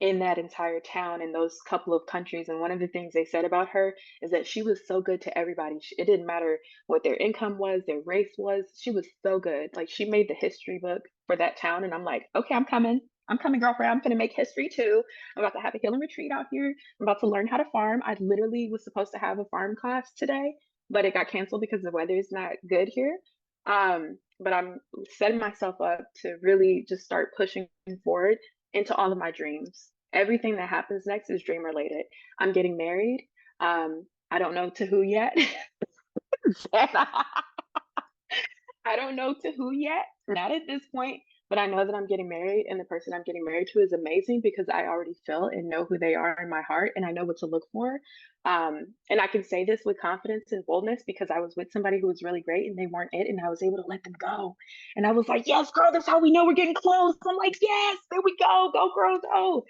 in that entire town in those couple of countries. And one of the things they said about her is that she was so good to everybody. It didn't matter what their income was, their race was. She was so good. Like she made the history book for that town. And I'm like, okay, I'm coming. I'm coming, girlfriend. I'm going to make history too. I'm about to have a healing retreat out here. I'm about to learn how to farm. I literally was supposed to have a farm class today, but it got canceled because the weather is not good here. But I'm setting myself up to really just start pushing forward into all of my dreams. Everything that happens next is dream related. I'm getting married. I don't know to who yet. I don't know to who yet, not at this point, but I know that I'm getting married, and the person I'm getting married to is amazing because I already feel and know who they are in my heart, and I know what to look for. And I can say this with confidence and boldness because I was with somebody who was really great and they weren't it, and I was able to let them go. And I was like, yes, girl, that's how we know we're getting close. I'm like, yes, there we go. Go, girl, go.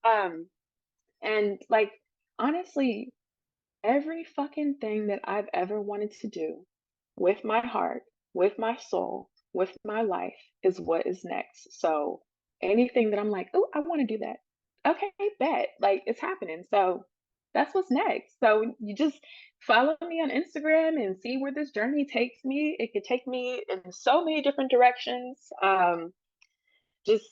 Um, and like, honestly, every fucking thing that I've ever wanted to do with my heart, with my soul, with my life is what is next. So anything that I'm like, oh, I want to do that. Okay, bet. Like it's happening. So that's what's next. So you just follow me on Instagram and see where this journey takes me. It could take me in so many different directions. Just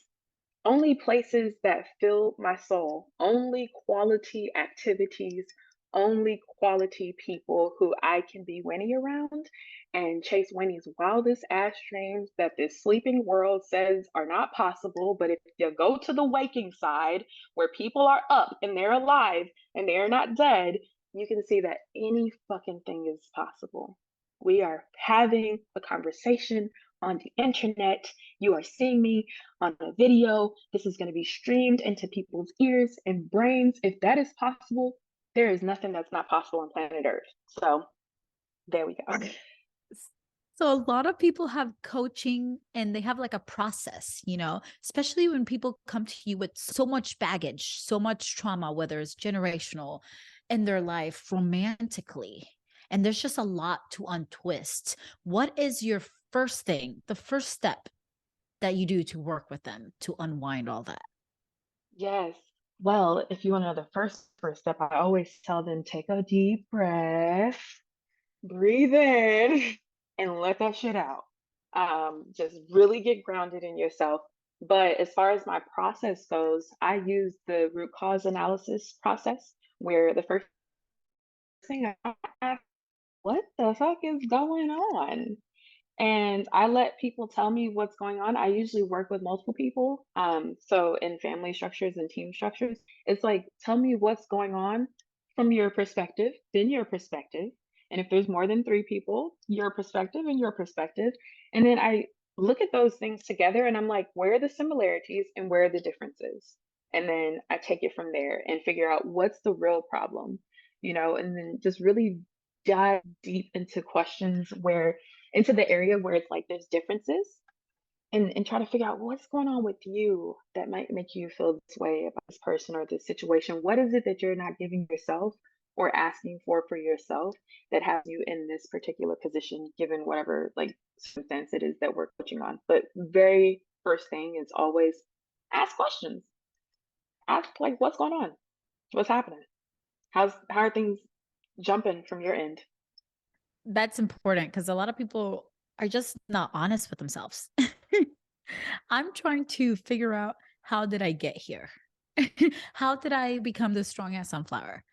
only places that fill my soul, only quality activities, only quality people who I can be Winnie around and chase Winnie's wildest ass dreams that this sleeping world says are not possible. But if you go to the waking side where people are up and they're alive and they're not dead, you can see that any fucking thing is possible. We are having a conversation on the internet. You are seeing me on a video. This is going to be streamed into people's ears and brains. If that is possible, there is nothing that's not possible on planet Earth. So there we go. So a lot of people have coaching and they have like a process, especially when people come to you with so much baggage, so much trauma, whether it's generational in their life, romantically. And there's just a lot to untwist. What is your first thing, the first step that you do to work with them to unwind all that? Yes. Well, if you want to know the first step, I always tell them take a deep breath, breathe in, and let that shit out. Just really get grounded in yourself. But as far as my process goes, I use the root cause analysis process, where the first thing I ask, what the fuck is going on? And I let people tell me what's going on. I usually work with multiple people. So in family structures and team structures, it's like, tell me what's going on from your perspective, then your perspective. And if there's more than three people, your perspective and your perspective. And then I look at those things together and I'm like, where are the similarities and where are the differences? And then I take it from there and figure out what's the real problem, and then just really dive deep into questions where into the area where it's like there's differences and try to figure out what's going on with you that might make you feel this way about this person or this situation. What is it that you're not giving yourself or asking for yourself that has you in this particular position, given whatever like circumstance it is that we're coaching on? But very first thing is always ask questions. Ask like what's going on? What's happening? How are things jumping from your end? That's important because a lot of people are just not honest with themselves. I'm trying to figure out, how did I get here? How did I become this strong ass sunflower?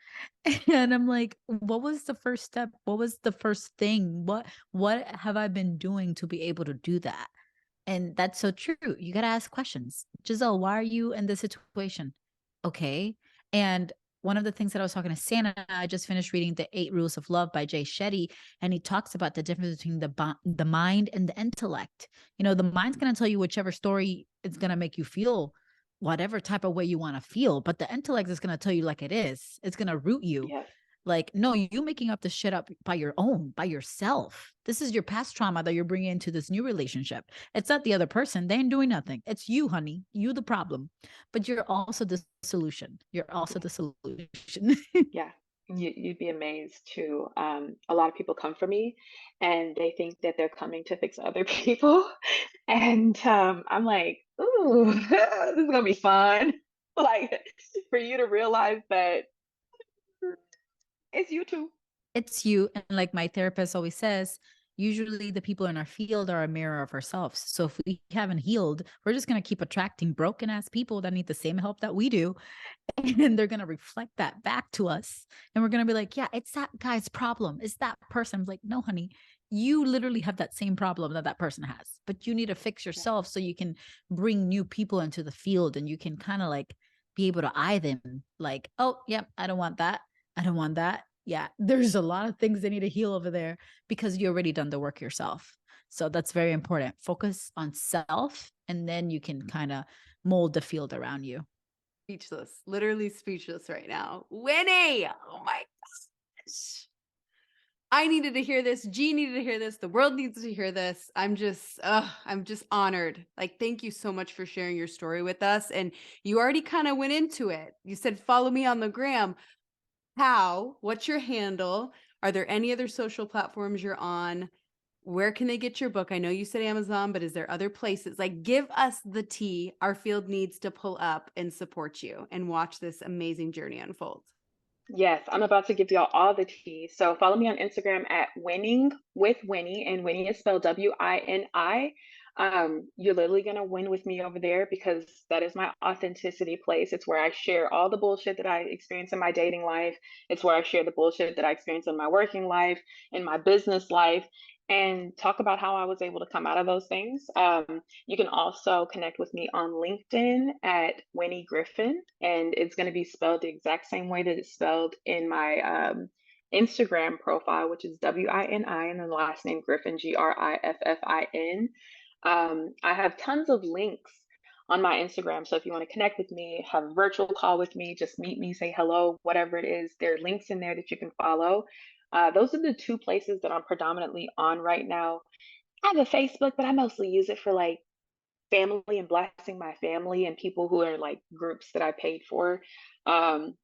And I'm like, what was the first step? What was the first thing? What have I been doing to be able to do that? And that's so true. You got to ask questions. Giselle, why are you in this situation? Okay. And one of the things that I was talking to Santa, I just finished reading The 8 Rules of Love by Jay Shetty, and he talks about the difference between the mind and the intellect. The mind's going to tell you whichever story is going to make you feel whatever type of way you want to feel, but the intellect is going to tell you like it is. It's going to root you. Yes. Like, no, you making up this shit up by yourself. This is your past trauma that you're bringing into this new relationship. It's not the other person. They ain't doing nothing. It's you, honey. You the problem. But you're also the solution. You're also the solution. Yeah, you'd be amazed too. A lot of people come for me and they think that they're coming to fix other people. And I'm like, ooh, this is gonna be fun. Like for you to realize that it's you too. It's you. And like my therapist always says, usually the people in our field are a mirror of ourselves. So if we haven't healed, we're just going to keep attracting broken ass people that need the same help that we do. And they're going to reflect that back to us. And we're going to be like, yeah, it's that guy's problem. It's that person. I'm like, no, honey, you literally have that same problem that person has, but you need to fix yourself so you can bring new people into the field and you can kind of like be able to eye them like, oh, yeah, I don't want that. I don't want that. Yeah, there's a lot of things they need to heal over there because you already done the work yourself. So that's very important. Focus on self, and then you can kind of mold the field around you. Speechless, literally speechless right now. Winnie, oh my gosh. I needed to hear this. G needed to hear this. The world needs to hear this. I'm just honored. Like, thank you so much for sharing your story with us. And you already kind of went into it. You said, follow me on the gram. How? What's your handle? Are there any other social platforms you're on? Where can they get your book? I know you said Amazon, but is there other places? Like, give us the tea. Our field needs to pull up and support you and watch this amazing journey unfold. Yes, I'm about to give y'all all the tea. So follow me on Instagram at Winning with Winnie, and Winnie is spelled Wini. You're literally gonna win with me over there because that is my authenticity place. It's where I share all the bullshit that I experience in my dating life. It's where I share the bullshit that I experience in my working life, in my business life, and talk about how I was able to come out of those things. You can also connect with me on LinkedIn at Wini Griffin, and it's going to be spelled the exact same way that it's spelled in my Instagram profile, which is Wini, and then the last name Griffin, Griffin. I have tons of links on my Instagram. So if you want to connect with me, have a virtual call with me, just meet me, say hello, whatever it is, there are links in there that you can follow. Those are the two places that I'm predominantly on right now. I have a Facebook, but I mostly use it for like family and blessing my family and people who are like groups that I paid for. Um,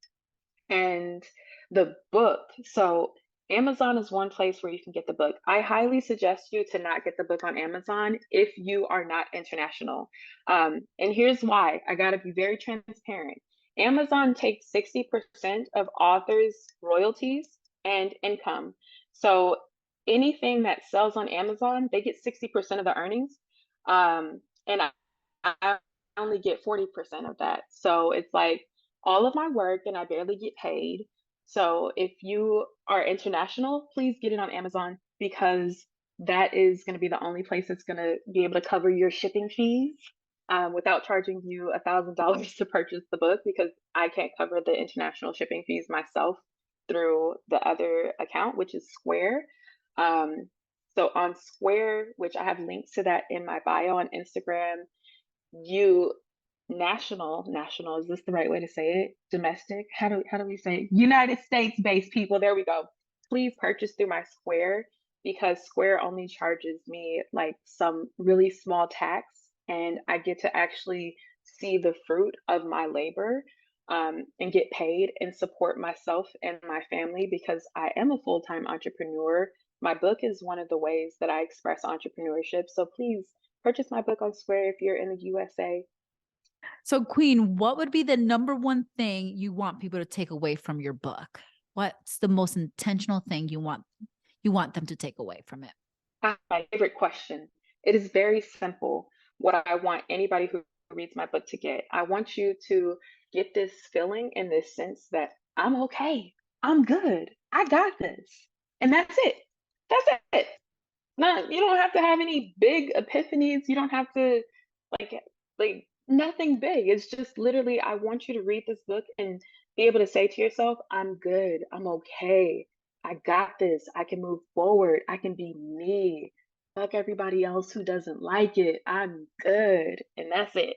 and the book. So Amazon is one place where you can get the book. I highly suggest you to not get the book on Amazon if you are not international. And here's why. I got to be very transparent. Amazon takes 60% of authors' royalties and income. So anything that sells on Amazon, they get 60% of the earnings. And I only get 40% of that. So it's like all of my work and I barely get paid. So if you are international, please get it on Amazon because that is going to be the only place that's going to be able to cover your shipping fees without charging you $1,000 to purchase the book because I can't cover the international shipping fees myself through the other account, which is Square. Um, so on Square, which I have links to that in my bio on Instagram, you national, is this the right way to say it? Domestic? How do we say it? United States based people, there we go. Please purchase through my Square because Square only charges me like some really small tax and I get to actually see the fruit of my labor and get paid and support myself and my family because I am a full-time entrepreneur. My book is one of the ways that I express entrepreneurship. So please purchase my book on Square if you're in the USA. So, Queen, what would be the number one thing you want people to take away from your book? What's the most intentional thing you want them to take away from it? My favorite question. It is very simple. What I want anybody who reads my book to get. I want you to get this feeling and this sense that I'm okay. I'm good. I got this. And that's it. That's it. Not you don't have to have any big epiphanies. You don't have to like nothing big. It's just literally I want you to read this book and be able to say to yourself, I'm good. I'm okay. I got this. I can move forward. I can be me. Fuck everybody else who doesn't like it. I'm good. And that's it.